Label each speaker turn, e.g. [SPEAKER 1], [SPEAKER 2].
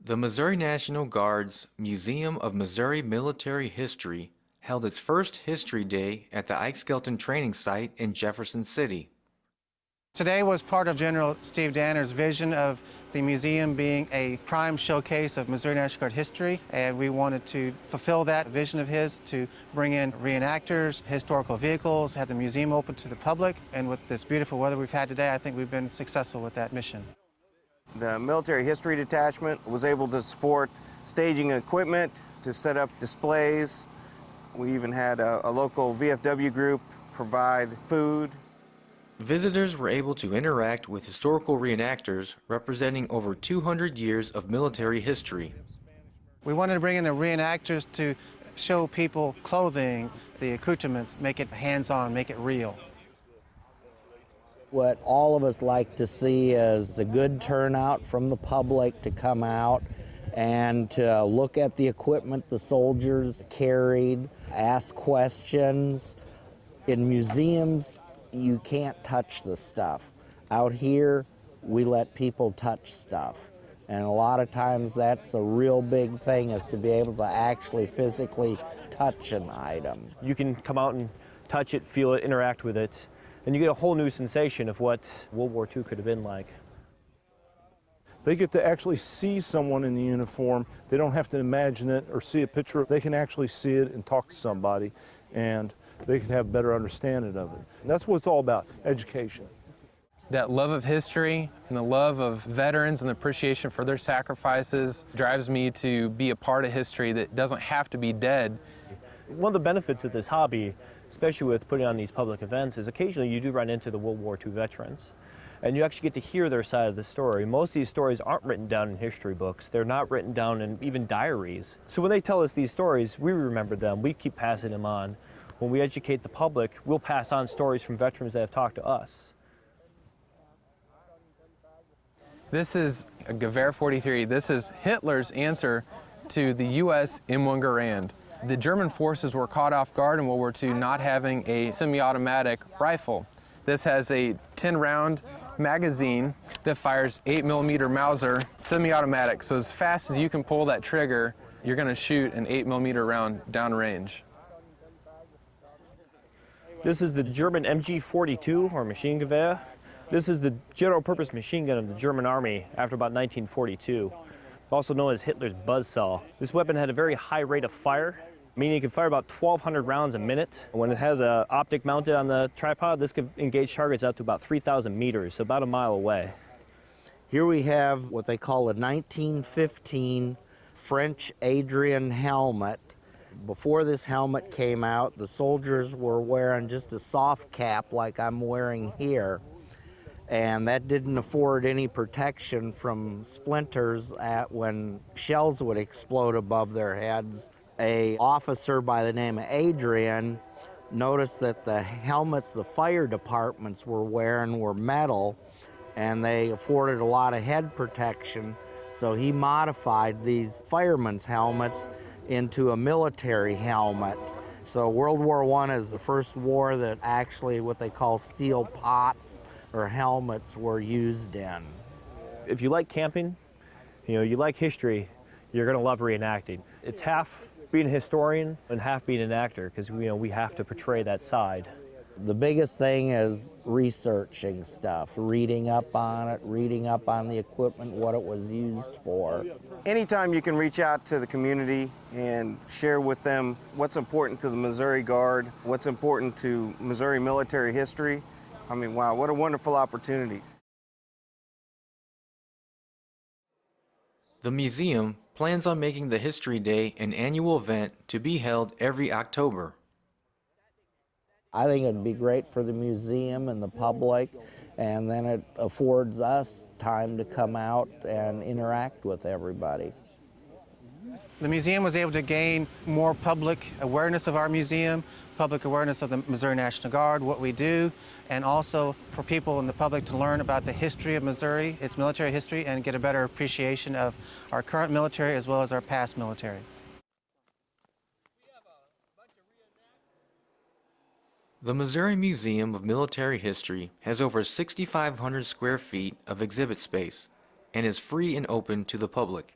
[SPEAKER 1] The Missouri National Guard's Museum of Missouri Military History held its first History Day at the Ike Skelton Training Site in Jefferson City.
[SPEAKER 2] Today was part of General Steve Danner's vision of the museum being a prime showcase of Missouri National Guard history, and we wanted to fulfill that vision of his to bring in reenactors, historical vehicles, have the museum open to the public, and with this beautiful weather we've had today, I think we've been successful with that mission.
[SPEAKER 3] The military history detachment was able to support staging equipment, to set up displays. We even had a local VFW group provide food.
[SPEAKER 1] Visitors were able to interact with historical reenactors representing over 200 years of military history.
[SPEAKER 2] We wanted to bring in the reenactors to show people clothing, the accoutrements, make it hands-on, make it real.
[SPEAKER 4] What all of us like to see is a good turnout from the public to come out and to look at the equipment the soldiers carried, ask questions. In museums, you can't touch the stuff. Out here, we let people touch stuff. And a lot of times that's a real big thing, is to be able to actually physically touch an item.
[SPEAKER 5] You can come out and touch it, feel it, interact with it, and you get a whole new sensation of what World War II could have been like.
[SPEAKER 6] They get to actually see someone in the uniform. They don't have to imagine it or see a picture. They can actually see it and talk to somebody, and they can have a better understanding of it. And that's what it's all about, education.
[SPEAKER 7] That love of history and the love of veterans and the appreciation for their sacrifices drives me to be a part of history that doesn't have to be dead.
[SPEAKER 5] One of the benefits of this hobby, especially with putting on these public events, is occasionally you do run into the World War II veterans. And you actually get to hear their side of the story. Most of these stories aren't written down in history books. They're not written down in even diaries. So when they tell us these stories, we remember them. We keep passing them on. When we educate the public, we'll pass on stories from veterans that have talked to us.
[SPEAKER 7] This is a Gewehr 43. This is Hitler's answer to the U.S. M1 Garand. The German forces were caught off guard in World War II not having a semi-automatic rifle. This has a 10-round magazine that fires 8mm Mauser, semi-automatic. So as fast as you can pull that trigger, you're going to shoot an 8mm round downrange.
[SPEAKER 5] This is the German MG42, or machine Gewehr. This is the general-purpose machine gun of the German Army after about 1942, also known as Hitler's buzzsaw. This weapon had a very high rate of fire, meaning it could fire about 1,200 rounds a minute. When it has an optic mounted on the tripod, this could engage targets out to about 3,000 meters, so about a mile away.
[SPEAKER 4] Here we have what they call a 1915 French Adrian helmet. Before this helmet came out, the soldiers were wearing just a soft cap like I'm wearing here, and that didn't afford any protection from splinters when shells would explode above their heads. An officer by the name of Adrian noticed that the helmets the fire departments were wearing were metal, and they afforded a lot of head protection, so he modified these firemen's helmets into a military helmet. So World War I is the first war that actually what they call steel pots or helmets were used in.
[SPEAKER 5] If you like camping, you like history, you're going to love reenacting. It's half being a historian and half being an actor, because we have to portray that side.
[SPEAKER 4] The biggest thing is researching stuff, reading up on it, reading up on the equipment, what it was used for.
[SPEAKER 3] Anytime you can reach out to the community and share with them what's important to the Missouri Guard, what's important to Missouri military history, I mean, wow, what a wonderful opportunity.
[SPEAKER 1] The museum plans on making the History Day an annual event to be held every October.
[SPEAKER 4] I think it'd be great for the museum and the public, and then it affords us time to come out and interact with everybody.
[SPEAKER 2] The museum was able to gain more public awareness of our museum, public awareness of the Missouri National Guard, what we do, and also for people in the public to learn about the history of Missouri, its military history, and get a better appreciation of our current military as well as our past military.
[SPEAKER 1] The Missouri Museum of Military History has over 6,500 square feet of exhibit space and is free and open to the public.